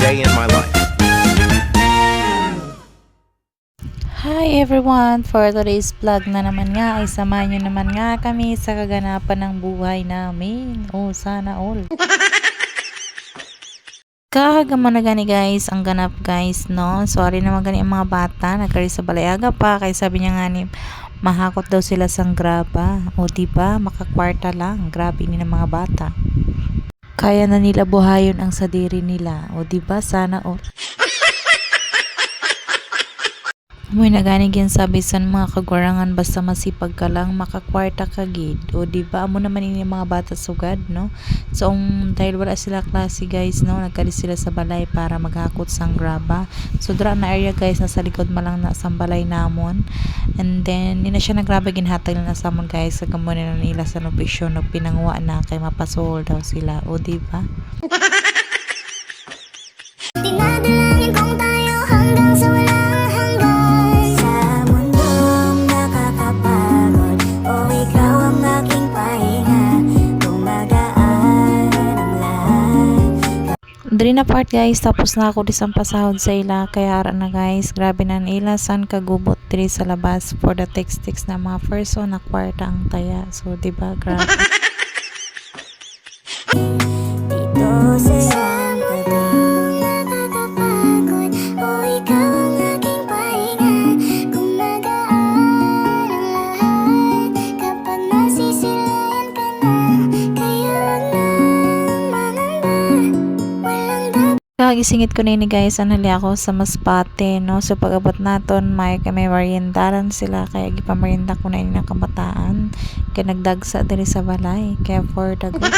day in my life. Hi everyone! For today's vlog na naman nga ay samahan nyo naman nga kami sa kaganapan ng buhay namin. Oh, sana all. Kahagama na gani guys, ang ganap guys, no? Sorry naman gani ang mga bata, nagkari sa balayaga pa, kaya sabi niya nga ni, mahakot daw sila sang graba. O diba, makakwarta lang, grabe ni ng mga bata. Kaya na nila buhayon ang sadiri nila. O diba, sana all. May naganig yan sabi sa mga kagwarangan basta masipag ka lang makakwarta ka gid. O diba amo naman ini mga bata sugad, no? So dahil wala sila klase guys, no, nagkali sila sa balay para maghakot sang graba. So dra na area guys, nasa likod malang na sang balay namon. And then nina siya nagraba ginhatag na sa amon guys, sa gamon na nila sa nopisyon no pinangwa na kay mapasol daw sila. O diba? Dinadalangin kong tayo hanggang sa walang hanggan. Sa mundong nakakapagod, o ikaw ang aking pahinga. Gumagaan ang lahat. Diri na part guys, tapos na ako disang pasahod sa ila, kaya ara na guys, grabe na nila san kagubot diri sa labas for the text na mga person na kwarta ang taya. So diba, grabe. Dito sa isang gabing nakakapagod, o ikaw ang aking pahinga. Gumagaan ang lahat kapag nasisilayan ka na. Kaya wag nang mangamba, walang dapat. Kagisingit ko nini guys, anali ako sa Masbate, no? So pag-abot naton, may meriendaran sila, kaya gipamerienda ko na ini ng kabataan. Kaya nagdagsa diri sa balay, kaya for the good.